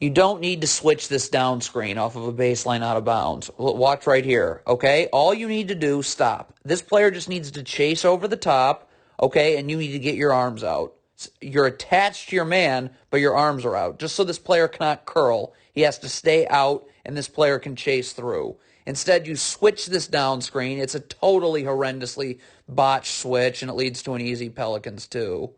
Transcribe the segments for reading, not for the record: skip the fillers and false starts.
You don't need to switch this down screen off of a baseline out of bounds. Watch right here, okay? All you need to do, stop. This player just needs to chase over the top, okay? And you need to get your arms out. You're attached to your man, but your arms are out. Just so this player cannot curl, he has to stay out, and this player can chase through. Instead, you switch this down screen. It's a totally horrendously botched switch, and it leads to an easy Pelicans too.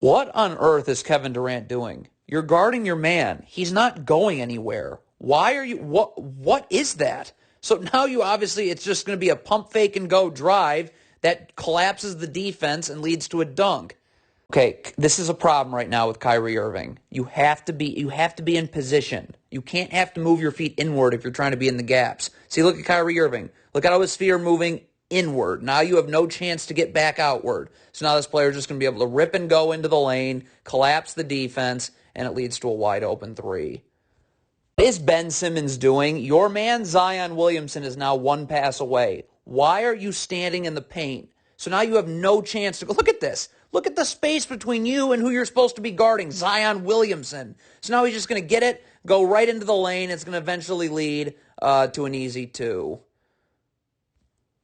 What on earth is Kevin Durant doing? You're guarding your man. He's not going anywhere. Why are you, what is that? So now you obviously, it's just going to be a pump fake and go drive that collapses the defense and leads to a dunk. Okay, this is a problem right now with Kyrie Irving. You have to be in position. You can't have to move your feet inward if you're trying to be in the gaps. See, look at Kyrie Irving. Look at how his feet are moving inward. Now you have no chance to get back outward. So now this player is just going to be able to rip and go into the lane, collapse the defense, and it leads to a wide open three. What is Ben Simmons doing? Your man Zion Williamson is now one pass away. Why are you standing in the paint? So now you have no chance to go. Look at this. Look at the space between you and who you're supposed to be guarding, Zion Williamson. So now he's just going to get it, go right into the lane. It's going to eventually lead to an easy two.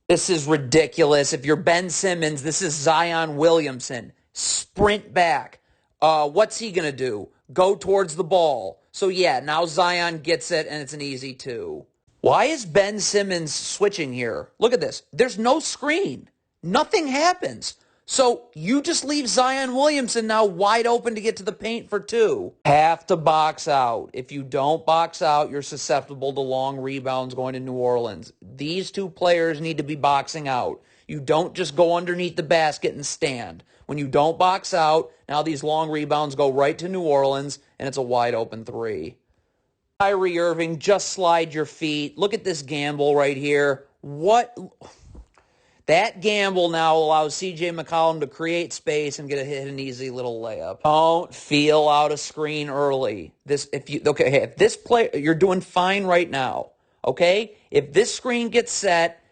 This is ridiculous. If you're Ben Simmons, this is Zion Williamson. Sprint back. What's he going to do? Go towards the ball. So yeah, now Zion gets it, and it's an easy two. Why is Ben Simmons switching here? Look at this. There's no screen. Nothing happens. So you just leave Zion Williamson now wide open to get to the paint for two. Have to box out. If you don't box out, you're susceptible to long rebounds going to New Orleans. These two players need to be boxing out. You don't just go underneath the basket and stand. When you don't box out, now these long rebounds go right to New Orleans, and it's a wide open three. Kyrie Irving, just slide your feet. Look at this gamble right here. What? That gamble now allows C.J. McCollum to create space and get an easy little layup. Don't feel out a screen early. If this play, you're doing fine right now. Okay, if this screen gets set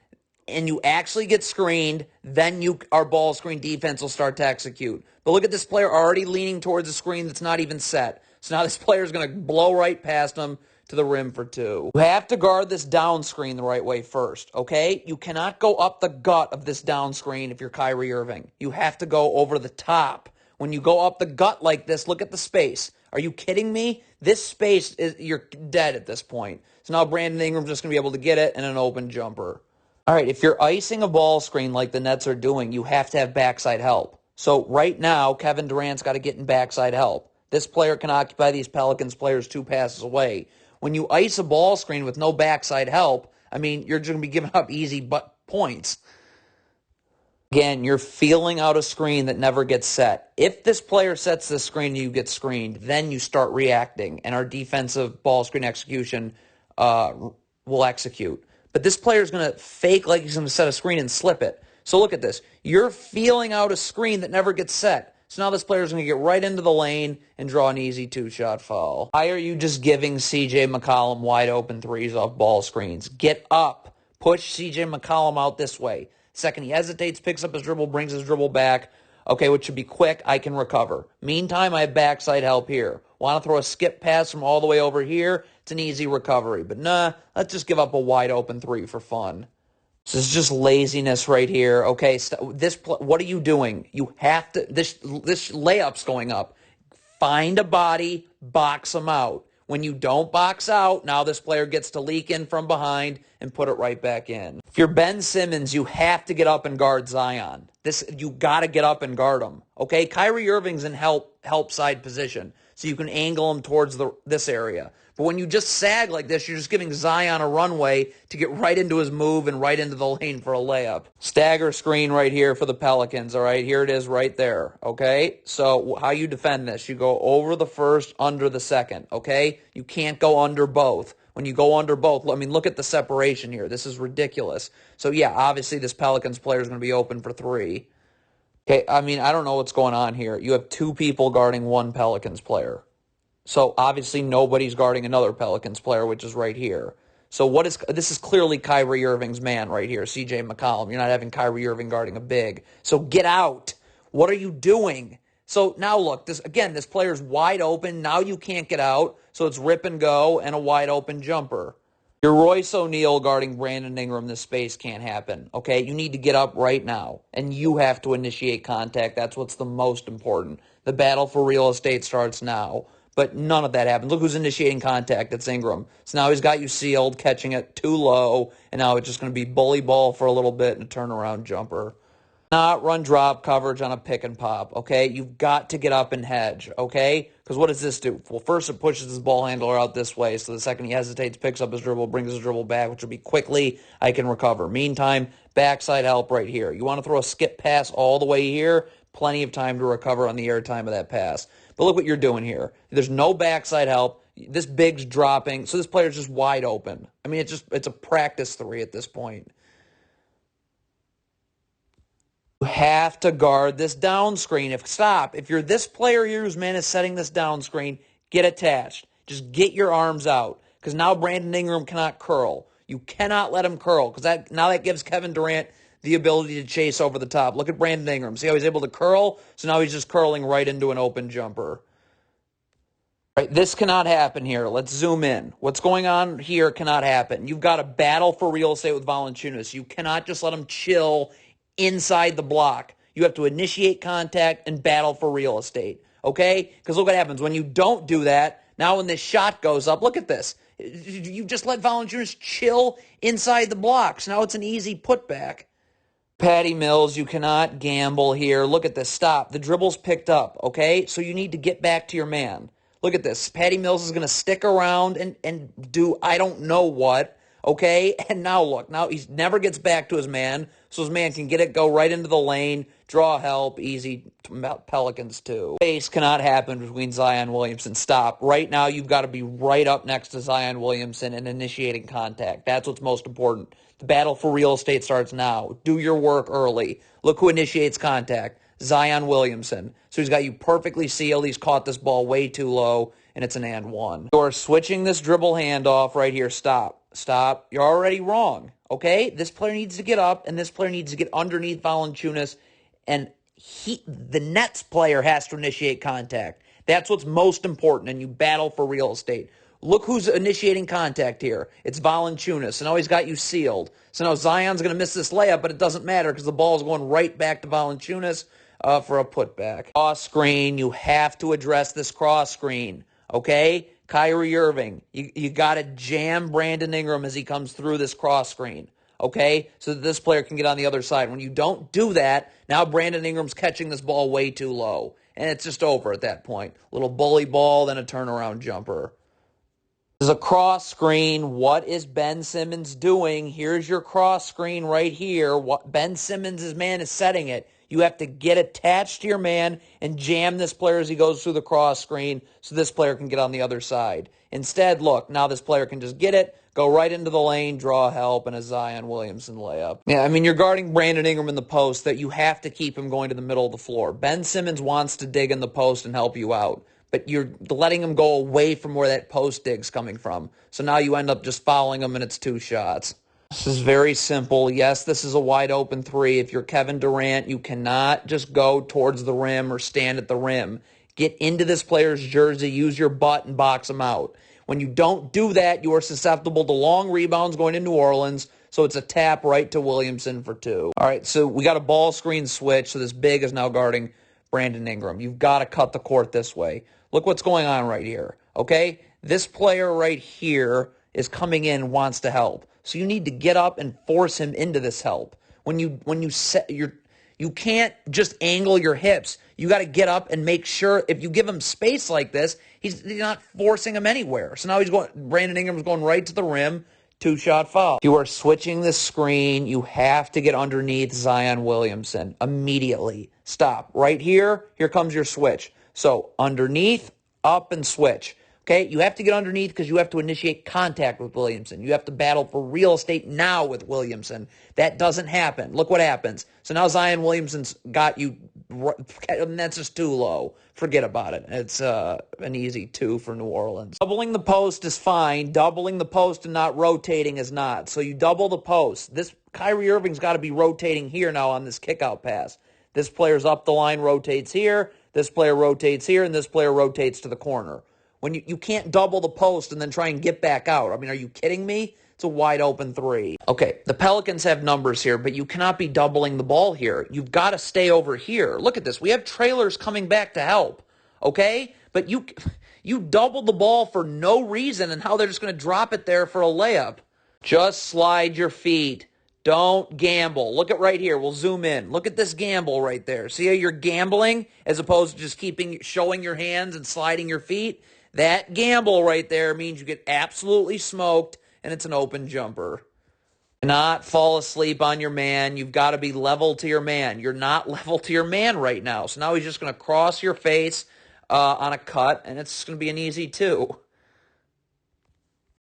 and you actually get screened, then our ball screen defense will start to execute. But look at this player already leaning towards a screen that's not even set. So now this player is going to blow right past him to the rim for two. You have to guard this down screen the right way first, okay? You cannot go up the gut of this down screen if you're Kyrie Irving. You have to go over the top. When you go up the gut like this, look at the space. Are you kidding me? This space, you're dead at this point. So now Brandon Ingram's just going to be able to get it and an open jumper. All right, if you're icing a ball screen like the Nets are doing, you have to have backside help. So right now, Kevin Durant's got to get in backside help. This player can occupy these Pelicans players 2 passes away. When you ice a ball screen with no backside help, I mean, you're going to be giving up easy points. Again, you're feeling out a screen that never gets set. If this player sets the screen and you get screened, then you start reacting, and our defensive ball screen execution will execute. But this player is going to fake like he's going to set a screen and slip it. So look at this. You're feeling out a screen that never gets set. So now this player is going to get right into the lane and draw an easy 2-shot foul. Why are you just giving C.J. McCollum wide open threes off ball screens? Get up. Push C.J. McCollum out this way. Second, he hesitates, picks up his dribble, brings his dribble back. Okay, which should be quick. I can recover. Meantime, I have backside help here. Want to throw a skip pass from all the way over here? It's an easy recovery. But nah, let's just give up a wide open three for fun. This is just laziness right here. Okay, what are you doing? You have to, this layup's going up. Find a body, box them out. When you don't box out, now this player gets to leak in from behind and put it right back in. If you're Ben Simmons, you have to get up and guard Zion. You got to get up and guard him. Okay, Kyrie Irving's in help side position, so you can angle him towards this area. But when you just sag like this, you're just giving Zion a runway to get right into his move and right into the lane for a layup. Stagger screen right here for the Pelicans, all right? Here it is right there, okay? So how you defend this, you go over the first, under the second, okay? You can't go under both. When you go under both, I mean, look at the separation here. This is ridiculous. So, yeah, obviously this Pelicans player is going to be open for three. Okay, I mean, I don't know what's going on here. You have 2 people guarding 1 Pelicans player. So obviously nobody's guarding another Pelicans player, which is right here. So this is clearly Kyrie Irving's man right here, C.J. McCollum. You're not having Kyrie Irving guarding a big. So get out. What are you doing? So now look, this player's wide open. Now you can't get out, so it's rip and go and a wide open jumper. Your Royce O'Neal guarding Brandon Ingram. This space can't happen, okay? You need to get up right now, and you have to initiate contact. That's what's the most important. The battle for real estate starts now, but none of that happens. Look who's initiating contact. It's Ingram. So now he's got you sealed, catching it too low, and now it's just going to be bully ball for a little bit and a turnaround jumper. Not run drop coverage on a pick and pop, okay? You've got to get up and hedge, okay? Because what does this do? Well, first it pushes his ball handler out this way, so the second he hesitates, picks up his dribble, brings his dribble back, which will be quickly, I can recover. Meantime, backside help right here. You want to throw a skip pass all the way here, plenty of time to recover on the air time of that pass. But look what you're doing here. There's no backside help. This big's dropping, so this player's just wide open. I mean, it's a practice three at this point. You have to guard this down screen. If you're this player here whose man is setting this down screen, get attached. Just get your arms out, because now Brandon Ingram cannot curl. You cannot let him curl, because now that gives Kevin Durant the ability to chase over the top. Look at Brandon Ingram. See how he's able to curl? So now he's just curling right into an open jumper. Right, this cannot happen here. Let's zoom in. What's going on here cannot happen. You've got to battle for real estate with Valanciunas. You cannot just let him chill inside the block. You have to initiate contact and battle for real estate, okay? Because look what happens. When you don't do that, now when this shot goes up, look at this. You just let Valanciunas chill inside the blocks. Now it's an easy putback. Patty Mills, you cannot gamble here. Look at this. Stop. The dribble's picked up, okay? So you need to get back to your man. Look at this. Patty Mills is going to stick around and do I don't know what, okay? And now look. Now he never gets back to his man, so his man can get it, go right into the lane, draw help, easy. Pelicans too. Space cannot happen between Zion Williamson. Stop. Right now you've got to be right up next to Zion Williamson and initiating contact. That's what's most important. The battle for real estate starts now. Do your work early. Look who initiates contact. Zion Williamson. So he's got you perfectly sealed. He's caught this ball way too low, and it's an and one. You're switching this dribble handoff right here. Stop. Stop. You're already wrong, okay? This player needs to get up, and this player needs to get underneath Valanciunas, and the Nets player has to initiate contact. That's what's most important, and you battle for real estate. Look who's initiating contact here. It's Valanciunas. So now he's got you sealed. So now Zion's going to miss this layup, but it doesn't matter because the ball is going right back to Valanciunas for a putback. Cross screen. You have to address this cross screen, okay? Kyrie Irving, you got to jam Brandon Ingram as he comes through this cross screen, okay? So that this player can get on the other side. When you don't do that, now Brandon Ingram's catching this ball way too low. And it's just over at that point. Little bully ball, then a turnaround jumper. This is a cross screen. What is Ben Simmons doing? Here's your cross screen right here. What Ben Simmons' man is setting it. You have to get attached to your man and jam this player as he goes through the cross screen so this player can get on the other side. Instead, look, now this player can just get it, go right into the lane, draw help, and a Zion Williamson layup. Yeah, I mean, you're guarding Brandon Ingram in the post that you have to keep him going to the middle of the floor. Ben Simmons wants to dig in the post and help you out, but you're letting him go away from where that post dig's coming from. So now you end up just fouling him, and it's 2 shots. This is very simple. Yes, this is a wide open 3. If you're Kevin Durant, you cannot just go towards the rim or stand at the rim. Get into this player's jersey, use your butt, and box him out. When you don't do that, you are susceptible to long rebounds going to New Orleans, so it's a tap right to Williamson for 2. All right, so we got a ball screen switch, so this big is now guarding Brandon Ingram. You've got to cut the court this way. Look what's going on right here, okay? This player right here is coming in, wants to help. So you need to get up and force him into this help. When you set you can't just angle your hips. You got to get up and make sure if you give him space like this, he's not forcing him anywhere. So now Brandon Ingram's going right to the rim, 2-shot foul. If you are switching the screen, you have to get underneath Zion Williamson immediately. Stop. Right here, here comes your switch. So underneath, up, and switch. Okay, you have to get underneath because you have to initiate contact with Williamson. You have to battle for real estate now with Williamson. That doesn't happen. Look what happens. So now Zion Williamson's got you, and that's just too low. Forget about it. It's an easy 2 for New Orleans. Doubling the post is fine. Doubling the post and not rotating is not. So you double the post. This Kyrie Irving's got to be rotating here now on this kickout pass. This player's up the line, rotates here. This player rotates here, and this player rotates to the corner. When you can't double the post and then try and get back out. I mean, are you kidding me? It's a wide open three. Okay, the Pelicans have numbers here, but you cannot be doubling the ball here. You've got to stay over here. Look at this. We have trailers coming back to help, okay? But you doubled the ball for no reason, and how they're just going to drop it there for a layup. Just slide your feet. Don't gamble. Look at right here. We'll zoom in. Look at this gamble right there. See how you're gambling as opposed to just showing your hands and sliding your feet? That gamble right there means you get absolutely smoked, and it's an open jumper. Not fall asleep on your man. You've got to be level to your man. You're not level to your man right now. So now he's just going to cross your face on a cut, and it's going to be an easy 2.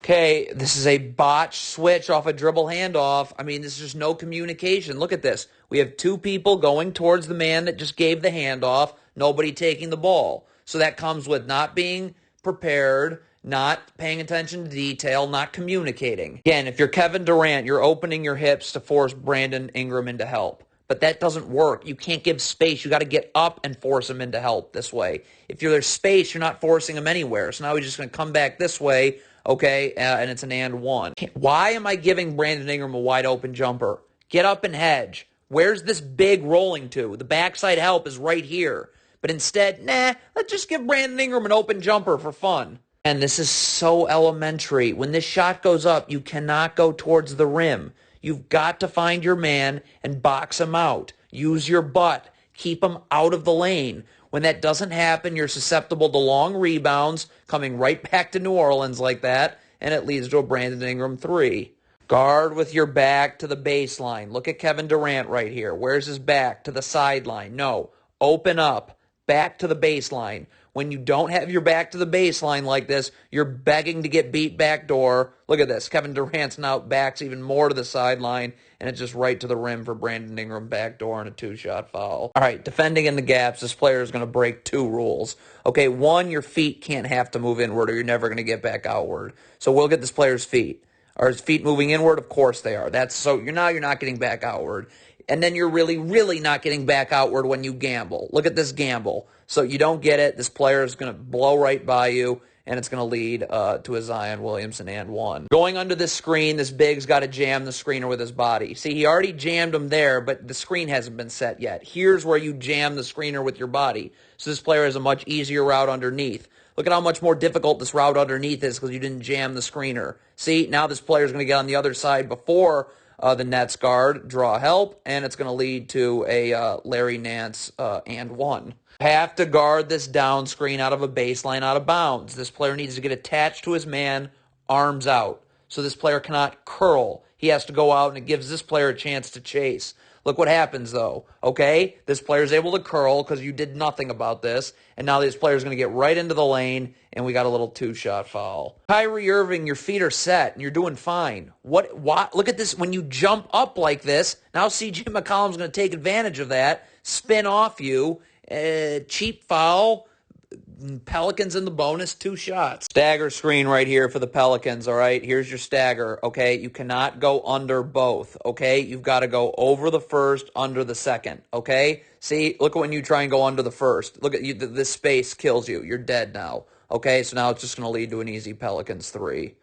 Okay, this is a botched switch off a dribble handoff. I mean, there's just no communication. Look at this. We have 2 people going towards the man that just gave the handoff, nobody taking the ball. So that comes with not being prepared, not paying attention to detail, not communicating. Again, if you're Kevin Durant, you're opening your hips to force Brandon Ingram into help. But that doesn't work. You can't give space. You got to get up and force him into help this way. If there's space, you're not forcing him anywhere. So now he's just going to come back this way, okay, and it's an and 1. Why am I giving Brandon Ingram a wide open jumper? Get up and hedge. Where's this big rolling to? The backside help is right here. But instead, let's just give Brandon Ingram an open jumper for fun. And this is so elementary. When this shot goes up, you cannot go towards the rim. You've got to find your man and box him out. Use your butt. Keep him out of the lane. When that doesn't happen, you're susceptible to long rebounds coming right back to New Orleans like that, and it leads to a Brandon Ingram 3. Guard with your back to the baseline. Look at Kevin Durant right here. Where's his back? To the sideline. No. Open up. Back to the baseline. When you don't have your back to the baseline like this, you're begging to get beat backdoor. Look at this. Kevin Durant's now backs even more to the sideline, and it's just right to the rim for Brandon Ingram backdoor and a 2-shot foul. All right, defending in the gaps, this player is going to break 2 rules. Okay, 1, your feet can't have to move inward or you're never going to get back outward. So we'll get this player's feet. Are his feet moving inward? Of course they are. You're not getting back outward. And then you're really, really not getting back outward when you gamble. Look at this gamble. So you don't get it. This player is going to blow right by you, and it's going to lead to a Zion Williamson and 1. Going under this screen, this big's got to jam the screener with his body. See, he already jammed him there, but the screen hasn't been set yet. Here's where you jam the screener with your body. So this player has a much easier route underneath. Look at how much more difficult this route underneath is because you didn't jam the screener. See, now this player is going to get on the other side before the Nets guard, draw help, and it's going to lead to a Larry Nance and 1. Have to guard this down screen out of a baseline out of bounds. This player needs to get attached to his man, arms out. So this player cannot curl. He has to go out, and it gives this player a chance to chase. Look what happens, though, okay? This player is able to curl because you did nothing about this, and now this player is going to get right into the lane, and we got a little 2-shot foul. Kyrie Irving, your feet are set, and you're doing fine. What? Look at this. When you jump up like this, now C.J. McCollum's going to take advantage of that, spin off you, cheap foul. Pelicans in the bonus, 2 shots. Stagger screen right here for the Pelicans, all right? Here's your stagger, okay? You cannot go under both, okay? You've got to go over the first, under the second, okay? See, look at when you try and go under the first. Look at you. This space kills you. You're dead now, okay? So now it's just going to lead to an easy Pelicans 3.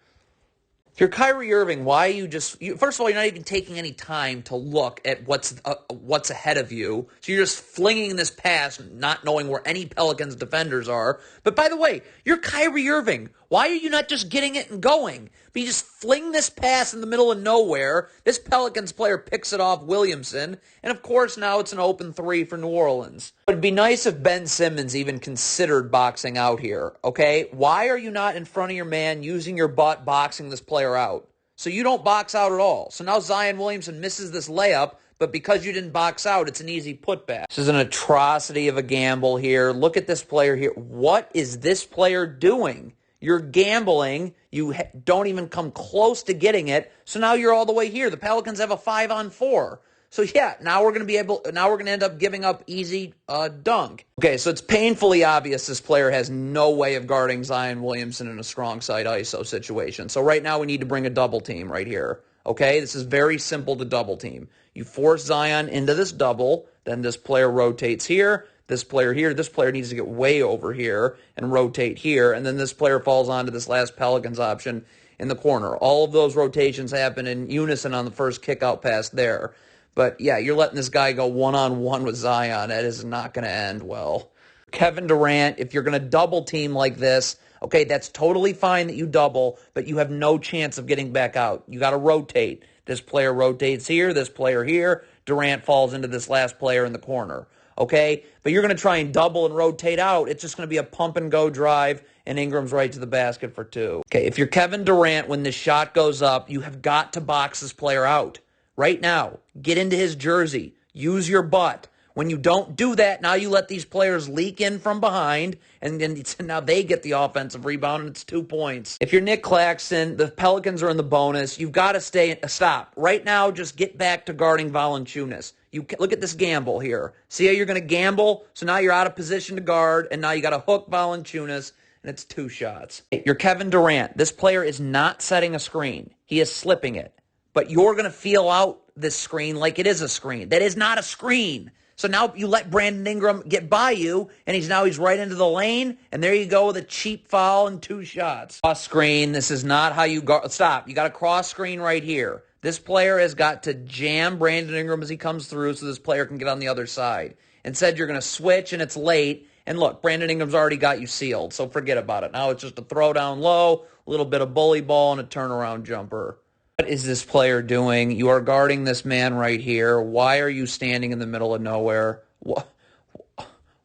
If you're Kyrie Irving, why are you first of all, you're not even taking any time to look at what's ahead of you. So you're just flinging this pass, not knowing where any Pelicans defenders are. But by the way, you're Kyrie Irving. Why are you not just getting it and going? But you just fling this pass in the middle of nowhere. This Pelicans player picks it off Williamson. And of course, now it's an open 3 for New Orleans. It'd be nice if Ben Simmons even considered boxing out here, okay? Why are you not in front of your man using your butt boxing this player out? So you don't box out at all. So now Zion Williamson misses this layup, but because you didn't box out, it's an easy putback. This is an atrocity of a gamble here. Look at this player here. What is this player doing? You're gambling. You don't even come close to getting it. So now you're all the way here. The Pelicans have a 5-on-4. So yeah, now we're going to end up giving up easy dunk. Okay, so it's painfully obvious this player has no way of guarding Zion Williamson in a strong side ISO situation. So right now we need to bring a double team right here. Okay, this is very simple to double team. You force Zion into this double, then this player rotates here, this player here. This player needs to get way over here and rotate here. And then this player falls onto this last Pelicans option in the corner. All of those rotations happen in unison on the first kick-out pass there. But, yeah, you're letting this guy go one-on-one with Zion. That is not going to end well. Kevin Durant, if you're going to double team like this, okay, that's totally fine that you double, but you have no chance of getting back out. You got to rotate. This player rotates here, this player here. Durant falls into this last player in the corner, okay? But you're going to try and double and rotate out. It's just going to be a pump-and-go drive, and Ingram's right to the basket for two. Okay, if you're Kevin Durant, when this shot goes up, you have got to box this player out. Right now, get into his jersey. Use your butt. When you don't do that, now you let these players leak in from behind, and then now they get the offensive rebound, and it's 2 points. If you're Nick Claxton, the Pelicans are in the bonus. You've got to stop. Right now, just get back to guarding Valanciunas. Look at this gamble here. See how you're going to gamble? So now you're out of position to guard, and now you got to hook Valanciunas, and it's 2 shots. You're Kevin Durant. This player is not setting a screen. He is slipping it. But you're going to feel out this screen like it is a screen. That is not a screen. So now you let Brandon Ingram get by you, and he's right into the lane, and there you go with a cheap foul and 2 shots. Cross screen, this is not how you guard. Stop. You got a cross screen right here. This player has got to jam Brandon Ingram as he comes through so this player can get on the other side. Instead, you're going to switch, and it's late. And look, Brandon Ingram's already got you sealed, so forget about it. Now it's just a throw down low, a little bit of bully ball, and a turnaround jumper. What is this player doing? You are guarding this man right here. Why are you standing in the middle of nowhere?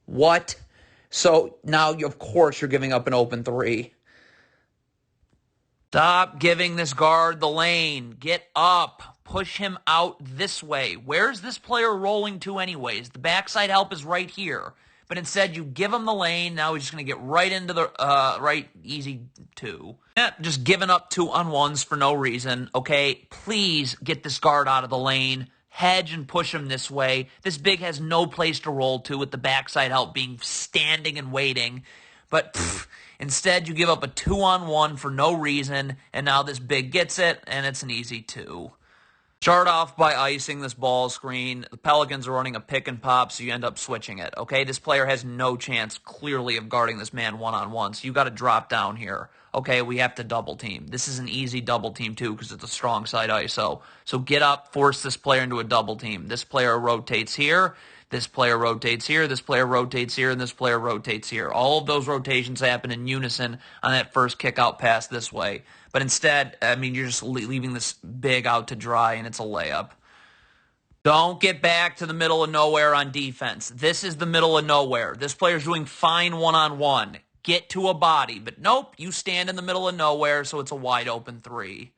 What? So now, of course, you're giving up an open 3. Stop giving this guard the lane. Get up. Push him out this way. Where's this player rolling to anyways? The backside help is right here. But instead, you give him the lane. Now he's just going to get right into the right easy 2. Just giving up 2-on-1s for no reason. Okay, please get this guard out of the lane. Hedge and push him this way. This big has no place to roll to with the backside help being standing and waiting. But instead, you give up a 2-on-1 for no reason. And now this big gets it, and it's an easy 2. Start off by icing this ball screen. The Pelicans are running a pick and pop, so you end up switching it. Okay, this player has no chance, clearly, of guarding this man one-on-one, so you got to drop down here. Okay, we have to double team. This is an easy double team, too, because it's a strong side ISO. So get up, force this player into a double team. This player rotates here. This player rotates here, this player rotates here, and this player rotates here. All of those rotations happen in unison on that first kick-out pass this way. But instead, you're just leaving this big out to dry, and it's a layup. Don't get back to the middle of nowhere on defense. This is the middle of nowhere. This player's doing fine one-on-one. Get to a body. But nope, you stand in the middle of nowhere, so it's a wide-open 3.